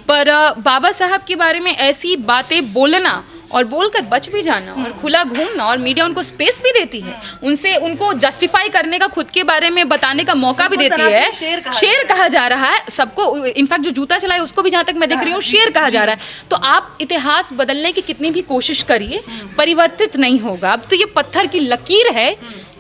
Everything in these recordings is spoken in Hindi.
पर बाबा साहब के बारे में ऐसी बातें बोलना और बोलकर बच भी जाना और खुला घूमना, और मीडिया उनको स्पेस भी देती है, उनसे उनको जस्टिफाई करने का, खुद के बारे में बताने का मौका भी देती है। शेर कहा जा रहा है सबको, इनफैक्ट जो जूता चलाए उसको भी जहाँ तक मैं देख रही हूँ शेर कहा जा रहा है। तो आप इतिहास बदलने की कितनी भी कोशिश करिए, परिवर्तित नहीं होगा। अब तो ये पत्थर की लकीर है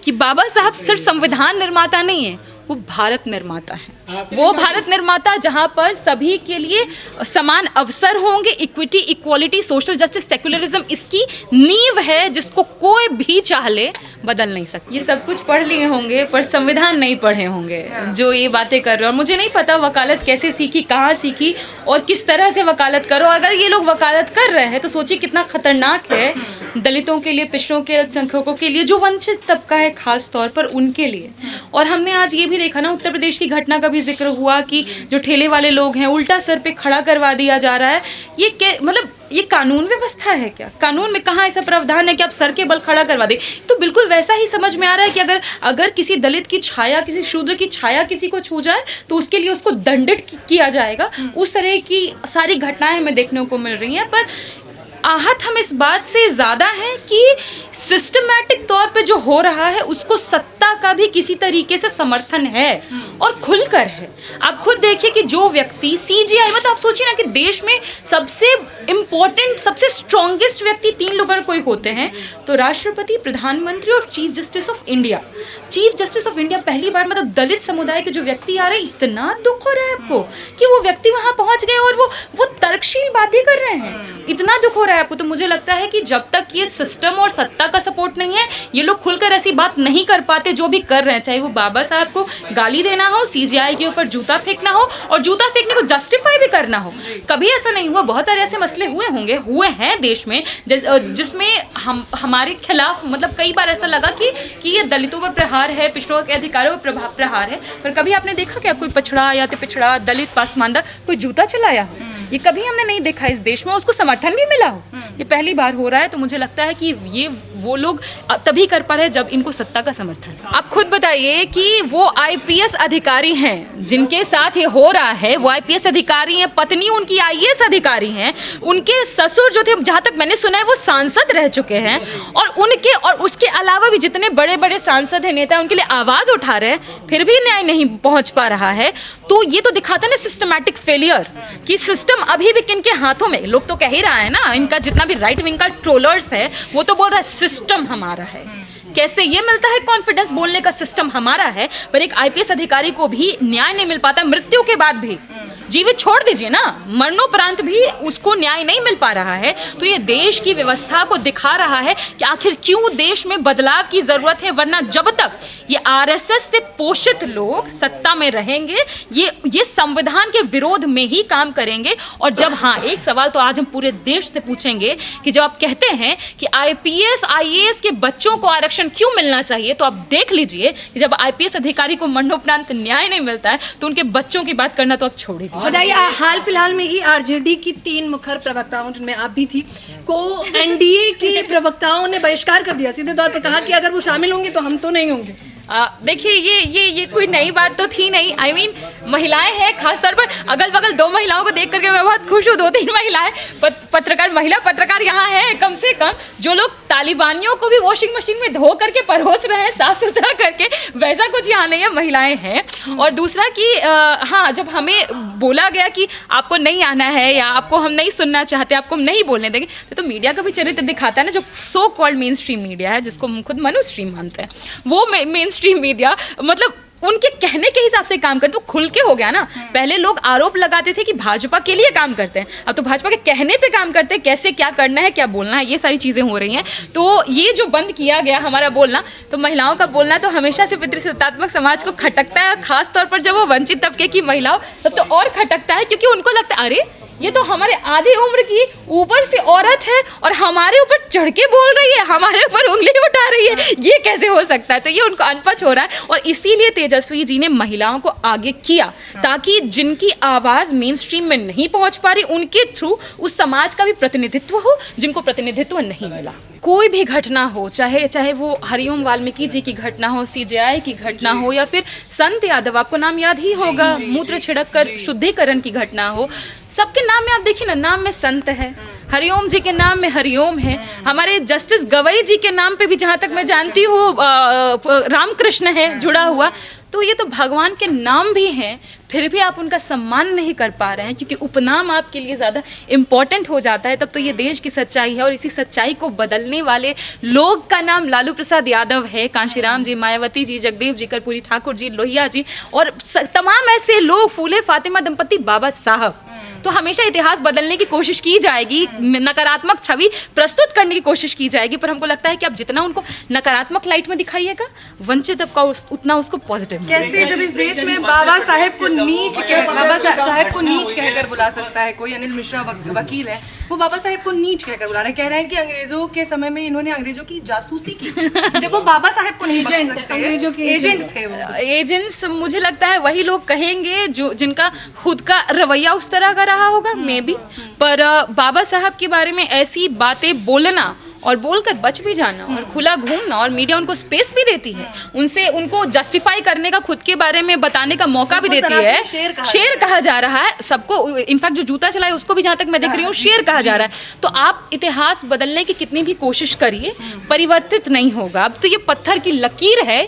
कि बाबा साहब सिर्फ संविधान निर्माता नहीं है, वो भारत निर्माता है। वो भारत निर्माता जहां पर सभी के लिए समान अवसर होंगे, equity, equality, social justice, secularism इसकी नींव है, जिसको कोई भी चाह ले बदल नहीं सकता। ये सब कुछ पढ़ लिए होंगे पर संविधान नहीं पढ़े होंगे जो ये बातें कर रहे हो। और मुझे नहीं पता वकालत कैसे सीखी, कहाँ सीखी और किस तरह से वकालत करो। अगर ये लोग वकालत कर रहे हैं तो सोचिए कितना खतरनाक है दलितों के लिए, पिछड़ों के, अल्पसंख्यकों के लिए, जो वंचित तबका है खास तौर पर उनके लिए। और हमने आज ये भी देखा ना, उत्तर प्रदेश की घटना का भी जिक्र हुआ कि जो ठेले वाले लोग हैं उल्टा सर पे खड़ा करवा दिया जा रहा है। ये क्या मतलब, ये कानून व्यवस्था है क्या? कानून में कहाँ ऐसा प्रावधान है कि आप सर के बल खड़ा करवा दे? तो बिल्कुल वैसा ही समझ में आ रहा है कि अगर किसी दलित की छाया, किसी शूद्र की छाया किसी को छू जाए तो उसके लिए उसको दंडित किया जाएगा। उस तरह की सारी घटनाएं हमें देखने को मिल रही हैं। पर आहत हम इस बात से ज़्यादा हैं कि सिस्टमैटिक तौर पे जो हो रहा है उसको सत्ता का भी किसी तरीके से समर्थन है और खुलकर है। आप खुद देखिए कि जो व्यक्ति सीजीआई, मतलब आप सोचिए ना कि देश में सबसे इम्पोर्टेंट, सबसे स्ट्रॉन्गेस्ट व्यक्ति 3 लोग अगर कोई होते हैं तो राष्ट्रपति, प्रधानमंत्री और chief justice of India. Chief justice of India पहली बार, मतलब दलित समुदाय के जो व्यक्ति आ रहे हैं, इतना दुख हो रहा है आपको कि वो व्यक्ति वहाँ पहुँच गए और वो तर्कशील बातें कर रहे हैं। इतना दुख हो रहा है आपको। तो मुझे लगता है कि जब तक ये सिस्टम और सत्ता का सपोर्ट नहीं है, ये लोग खुलकर ऐसी बात नहीं कर पाते जो भी कर रहे हैं। चाहे वो बाबा साहब को गाली देना हो, सीजीआई के ऊपर जूता फेंकना हो, और जूता फेंकने को जस्टिफाई भी करना हो। कभी ऐसा नहीं हुआ, बहुत सारे ऐसे मसले हुए हैं देश में जिसमें हमारे खिलाफ, मतलब कई बार ऐसा लगा कि ये दलितों पर प्रहार है, पिछड़ों के अधिकारों पर प्रहार है। पर कभी आपने देखा क्या कोई पछड़ा या पिछड़ा, दलित, पासमानदा कोई जूता चलाया हो? ये कभी हमने नहीं देखा इस देश में। उसको समर्थन भी मिला हो, ये पहली बार हो रहा है। तो मुझे लगता है कि ये वो लोग तभी कर पा रहे हैं जब इनको सत्ता का समर्थन है। आप खुद बताइए कि वो आईपीएस अधिकारी हैं जिनके साथ ये हो रहा है, वो आईपीएस अधिकारी हैं, पत्नी उनकी आईएएस अधिकारी हैं, उनके ससुर जो थे, जहाँ तक मैंने सुना है, वो सांसद रह चुके हैं, और उसके अलावा भी जितने बड़े बड़े सांसद हैं, नेता, उनके लिए आवाज़ उठा रहे हैं, फिर भी न्याय नहीं पहुँच पा रहा है। तो ये तो दिखाता है ना सिस्टमैटिक फेलियर, कि सिस्टम अभी भी किनके हाथों में। लोग तो कह ही रहा है ना, इनका जितना भी राइट विंग का ट्रोलर्स है वो तो बोल रहा है सिस्टम हमारा है। कैसे ये मिलता है कॉन्फिडेंस बोलने का, सिस्टम हमारा है, पर एक आईपीएस अधिकारी को भी न्याय नहीं मिल पाता, मृत्यु के बाद भी। जीवित छोड़ दीजिए ना, मरणोपरांत भी उसको न्याय नहीं मिल पा रहा है। तो ये देश की व्यवस्था को दिखा रहा है कि आखिर क्यों देश में बदलाव की जरूरत है। वरना जब तक ये आरएसएस से पोषित लोग सत्ता में रहेंगे, ये संविधान के विरोध में ही काम करेंगे। और जब, हाँ, एक सवाल तो आज हम पूरे देश से पूछेंगे कि जब आप कहते हैं कि आईपीएस आईएएस के बच्चों को आरक्षण क्यों मिलना चाहिए, तो आप देख लीजिए कि जब आईपीएस अधिकारी को मरणोपरांत न्याय नहीं मिलता है तो उनके बच्चों की बात करना तो आप छोड़ ही। बताइए, हाल फिलहाल में ही आरजेडी की 3 मुखर प्रवक्ताओं, जिनमें आप भी थी, को एनडीए के प्रवक्ताओं ने बहिष्कार कर दिया। सीधे तौर पर कहा कि अगर वो शामिल होंगे तो हम तो नहीं होंगे। देखिए, ये कोई नई बात तो थी नहीं। I mean, महिलाएं हैं, खासतौर पर अगल बगल 2 महिलाओं को देख करके मैं बहुत खुश हूँ। 2-3 महिलाएं महिला पत्रकार यहाँ हैं कम से कम, जो लोग तालिबानियों को भी वॉशिंग मशीन में धो करके परोस रहे हैं, साफ सुथरा करके, वैसा कुछ यहाँ नहीं है, महिलाएं हैं। और दूसरा कि हाँ, जब हमें बोला गया कि आपको नहीं आना है या आपको हम नहीं सुनना चाहते, आपको हम नहीं बोलने देंगे, तो मीडिया का भी चरित्र दिखाता है ना, जो so called main stream media है, जिसको हम खुद मनु स्ट्रीम मानते हैं, वो मेन स्ट्रीम मीडिया, मतलब उनके कहने के हिसाब से काम करते, तो खुल के हो गया ना। पहले लोग आरोप लगाते थे कि भाजपा के लिए काम करते हैं, अब तो भाजपा के कहने पे काम करते हैं, कैसे क्या करना है, क्या बोलना है, ये सारी चीज़ें हो रही हैं। तो ये जो बंद किया गया हमारा बोलना, तो महिलाओं का बोलना तो हमेशा से पितृसत्तात्मक समाज को खटकता है, और ख़ास तौर पर जब वो वंचित तबके की महिलाओं, तब तो और खटकता है, क्योंकि उनको लगता है अरे ये तो हमारे आधी उम्र की ऊपर से औरत है और हमारे ऊपर चढ़ के बोल रही है, हमारे ऊपर उंगली उठा रही है, ये कैसे हो सकता है। तो ये उनको अनपच हो रहा है, और इसीलिए तेजस्वी जी ने महिलाओं को आगे किया, ताकि जिनकी आवाज़ मेन स्ट्रीम में नहीं पहुंच पा रही, उनके थ्रू उस समाज का भी प्रतिनिधित्व हो जिनको प्रतिनिधित्व नहीं मिला। कोई भी घटना हो, चाहे वो हरिओम वाल्मीकि जी की घटना हो, सीजेआई की घटना हो, या फिर संत यादव, आपको नाम याद ही होगा, मूत्र छिड़क कर शुद्धिकरण की घटना हो, सबके नाम में आप देखिए ना, नाम में संत है, हरिओम जी के नाम में हरिओम है, हमारे जस्टिस गवई जी के नाम पे भी जहाँ तक मैं जानती हूँ रामकृष्ण है जुड़ा हुआ। तो ये तो भगवान के नाम भी हैं, फिर भी आप उनका सम्मान नहीं कर पा रहे हैं क्योंकि उपनाम आपके लिए ज़्यादा इम्पॉर्टेंट हो जाता है। तब तो ये देश की सच्चाई है और इसी सच्चाई को बदलने वाले लोग का नाम लालू प्रसाद यादव है। कांशीराम जी, मायावती जी, जगदेव जी, कर्पूरी ठाकुर जी, लोहिया जी और तमाम ऐसे लोग, फूले फातिमा दंपति, बाबा साहब। तो हमेशा इतिहास बदलने की कोशिश की जाएगी, नकारात्मक छवि प्रस्तुत करने की कोशिश की जाएगी, पर हमको लगता है कि आप जितना उनको नकारात्मक लाइट में दिखाइएगा, वंचित आपका उतना उसको पॉजिटिव। कैसे जब इस देश में बाबा साहेब को नीच कहकर बुला सकता है कोई, अनिल मिश्रा वकील है, वो बाबा साहेब को नीच कहकर बुला रहे हैं, कह रहे हैं कि अंग्रेजों के समय में इन्होंने अंग्रेजों की जासूसी की, जब वो बाबा साहेब को नहीं बख्श सकते, अंग्रेजों के एजेंट थे वो। एजेंट्स मुझे लगता है वही लोग कहेंगे जो जिनका खुद का रवैया उस तरह का रहा होगा, मे बी। पर बाबा साहब के बारे में ऐसी बातें बोलना और बोलकर बच भी जाना और खुला घूमना, और मीडिया उनको स्पेस भी देती है, उनको जस्टिफाई करने का, खुद के बारे में बताने का मौका भी देती है। शेर कहा जा रहा है सबको, इनफैक्ट जो जूता चलाए उसको भी जहाँ तक मैं देख रही हूँ शेर कहा जा रहा है। तो आप इतिहास बदलने की कितनी भी कोशिश करिए, परिवर्तित नहीं होगा। अब तो ये पत्थर की लकीर है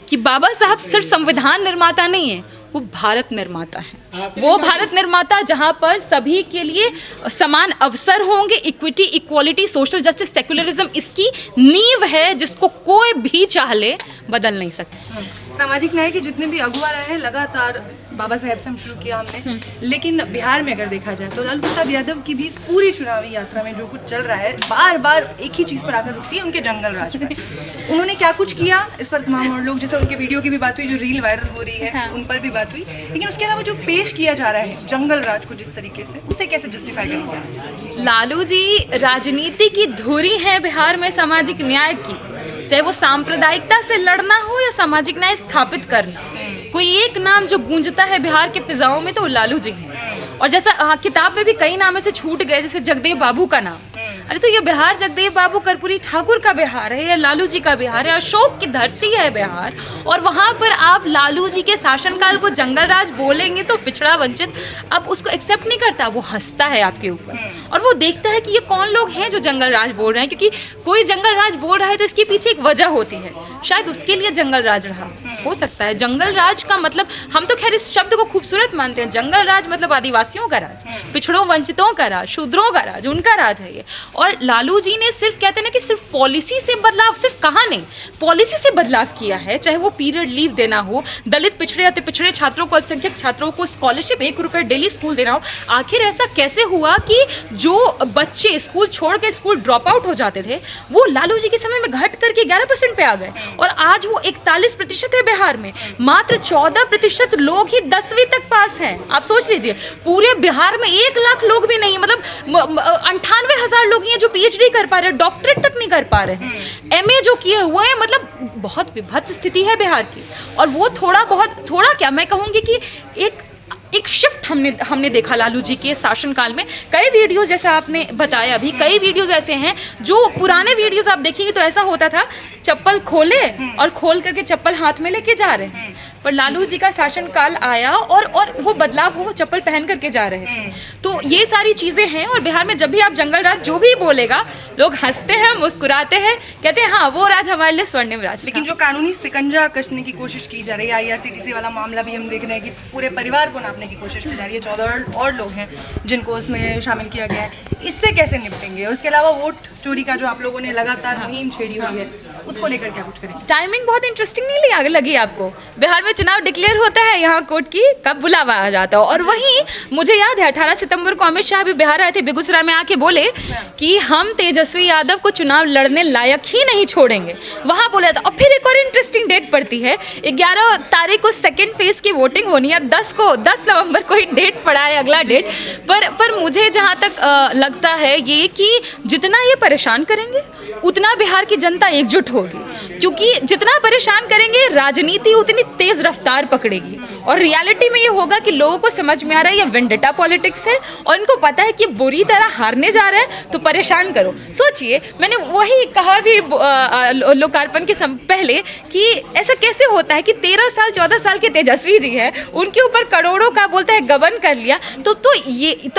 कि बाबा साहब सिर्फ संविधान निर्माता नहीं है, वो भारत निर्माता है। वो भारत निर्माता जहां पर सभी के लिए समान अवसर होंगे, equity, equality, social justice, secularism इसकी नींव है, जिसको कोई भी चाह ले बदल नहीं सकता। सामाजिक न्याय के जितने भी अगुआ रहे हैं लगातार बाबा साहेब से हम शुरू किया हमने, लेकिन बिहार में अगर देखा जाए तो लालू प्रसाद यादव की भी इस पूरी चुनावी यात्रा में जो कुछ चल रहा है, बार बार एक ही चीज़ पर आकर रुकती है, उनके जंगल राज पर। उन्होंने क्या कुछ किया इस पर तमाम और लोग, जैसे उनके वीडियो की भी बात हुई, जो रील वायरल हो रही है उन पर भी बात हुई, लेकिन उसके अलावा जो पेश किया जा रहा है जंगल राज को जिस तरीके से, उसे कैसे जस्टिफाई करेंगे? लालू जी राजनीति की धुरी है बिहार में सामाजिक न्याय की, चाहे वो सांप्रदायिकता से लड़ना हो या सामाजिक न्याय स्थापित करना। कोई एक नाम जो गूंजता है बिहार के फिजाओं में तो वो लालू जी हैं। और जैसा किताब में भी कई नाम ऐसे छूट गए, जैसे जगदेव बाबू का नाम, अरे तो ये बिहार जगदेव बाबू कर्पूरी ठाकुर का बिहार है या लालू जी का बिहार है, अशोक की धरती है बिहार, और वहाँ पर आप लालू जी के शासनकाल को जंगल राज बोलेंगे तो पिछड़ा वंचित अब उसको एक्सेप्ट नहीं करता, वो हंसता है आपके ऊपर और वो देखता है कि ये कौन लोग हैं जो जंगल राज बोल रहे हैं, क्योंकि कोई जंगल राज बोल रहा है तो इसके पीछे एक वजह होती है, शायद उसके लिए जंगल राज रहा हो सकता है। जंगल राज का मतलब, हम तो खैर इस शब्द को खूबसूरत मानते हैं, जंगल राज मतलब आदिवासियों का राज, पिछड़ों वंचितों का राज, शूद्रों का राज, उनका राज है ये। और लालू जी ने सिर्फ कहते हैं ना कि सिर्फ पॉलिसी से बदलाव, सिर्फ कहा नहीं, पॉलिसी से बदलाव किया है, चाहे वो पीरियड लीव देना हो, दलित पिछड़े अति पिछड़े छात्रों को, अल्पसंख्यक छात्रों को स्कॉलरशिप 1 रुपये डेली स्कूल देना हो। आखिर ऐसा कैसे हुआ कि जो बच्चे स्कूल छोड़ के स्कूल ड्रॉप आउट हो जाते थे वो लालू जी के समय में घट करके 11% पे आ गए और आज वो 41% है बिहार में। मात्र 14% लोग ही 10वीं तक पास हैं। आप सोच लीजिए, पूरे बिहार में 1 लाख लोग भी नहीं, मतलब 98,000 लोग हैं जो पीएचडी कर पा रहे हैं, डॉक्टरेट तक नहीं कर पा रहे हैं, एमए जो किए हुए हैं। मतलब बहुत विभत्स स्थिति है बिहार की। और वो थोड़ा क्या मैं कहूँगी कि एक शिफ्ट हमने देखा लालू जी के शासनकाल में। कई वीडियोस जैसे आपने बताया अभी, कई वीडियोस ऐसे हैं जो पुराने वीडियोस आप देखेंगे तो ऐसा होता था, चप्पल खोले और खोल करके चप्पल हाथ में लेके जा रहे हैं, पर लालू जी का शासनकाल आया और वो बदलाव हो, वो चप्पल पहन करके जा रहे थे। तो ये सारी चीज़ें हैं और बिहार में जब भी आप जंगल राज जो भी बोलेगा, लोग हंसते हैं, मुस्कुराते हैं, कहते हैं हाँ वो राज हमारे लिए स्वर्णिम राज। लेकिन जो कानूनी सिकंजा कसने की कोशिश की जा रही है, IRCTC वाला मामला भी हम देख रहे हैं कि पूरे परिवार को नापने की कोशिश की जा रही है, 14 और लोग हैं जिनको उसमें शामिल किया गया है, इससे कैसे निपटेंगे? और उसके अलावा वोट चोरी का जो आप लोगों ने लगातार मुहिम छेड़ी हुई है, उसको लेकर क्या कुछ करेंगे? टाइमिंग बहुत इंटरेस्टिंग नहीं लगी आपको? बिहार में चुनाव डिक्लेयर होता है, यहाँ कोर्ट की कब बुलावा आ जाता है। और वहीं मुझे याद है 18 सितंबर को अमित शाह भी बिहार आए थे, बेगूसराय में आके बोले कि हम तेजस्वी यादव को चुनाव लड़ने लायक ही नहीं छोड़ेंगे, वहाँ बोला था। और फिर एक और इंटरेस्टिंग डेट पड़ती है, 11 तारीख को सेकेंड फेज की वोटिंग होनी है, 10 नवंबर को ही डेट पड़ा है अगला डेट। पर मुझे जहाँ तक लगता है ये कि जितना ये परेशान करेंगे उतना बिहार की जनता एकजुट होगी, क्योंकि जितना परेशान करेंगे राजनीति उतनी तेज रफ्तार पकड़ेगी। और रियलिटी में ये होगा कि लोगों को समझ में आ रहा है ये वेंडेटा पॉलिटिक्स है और इनको पता है कि बुरी तरह हारने जा रहे हैं, तो परेशान करो। सोचिए, मैंने वही कहा भी लोकार्पण के पहले कि ऐसा कैसे होता है कि 13 साल 14 साल के तेजस्वी जी हैं, उनके ऊपर करोड़ों का बोलते हैं गबन कर लिया, तब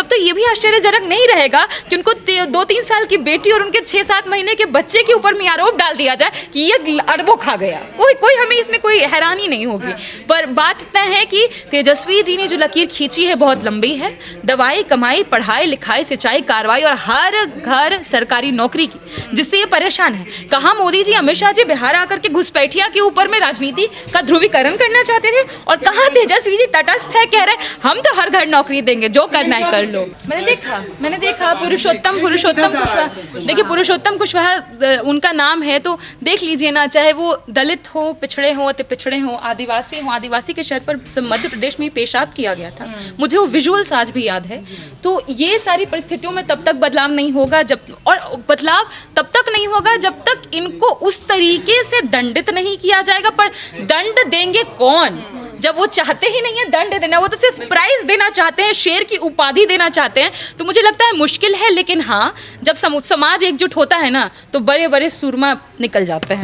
तो ये भी आश्चर्यजनक नहीं रहेगा कि उनको 2-3 साल की बेटी और उनके 6-7 महीने के बच्चे के ऊपर में आरोप डाल दिया जाए कि ये अरबों खा गया। कोई हमें इसमें कोई हैरानी नहीं होगी। पर बात तय है कि तेजस्वी जी ने जो लकीर खींची है बहुत लंबी है। दवाई, कमाई, पढ़ाई, लिखाई, सिंचाई, कार्रवाई और हर घर सरकारी नौकरी की, जिससे ये परेशान है। कहाँ मोदी जी, अमित शाह जी बिहार आकर के घुसपैठिया के ऊपर में राजनीति का ध्रुवीकरण करना चाहते थे, और कहाँ तेजस्वी जी तटस्थ है, कह रहे हम तो हर घर नौकरी देंगे, जो करना है कर लो। मैंने देखा पुरुषोत्तम कुशवाहा, देखिए पुरुषोत्तम कुशवाहा उनका नाम है, तो देख लीजिए ना, चाहे वो दलित हो, पिछड़े हो, अति पिछड़े हो, आदिवासी के शहर पर मध्य प्रदेश में पेशाब किया गया था। मुझे वो विजुअल्स आज भी याद है। तो ये सारी परिस्थितियों में तब तक बदलाव नहीं होगा और बदलाव तब तक नहीं होगा जब तक इनको उस तरीके से दंडित नहीं किया जाएगा। पर दंड देंगे कौन, जब वो चाहते ही नहीं है दंड देना, वो तो सिर्फ प्राइज देना चाहते हैं, शेर की उपाधि देना चाहते हैं। तो मुझे लगता है मुश्किल है, लेकिन हाँ, जब समाज एकजुट होता है ना, तो बड़े बड़े सूरमा निकल जाते हैं।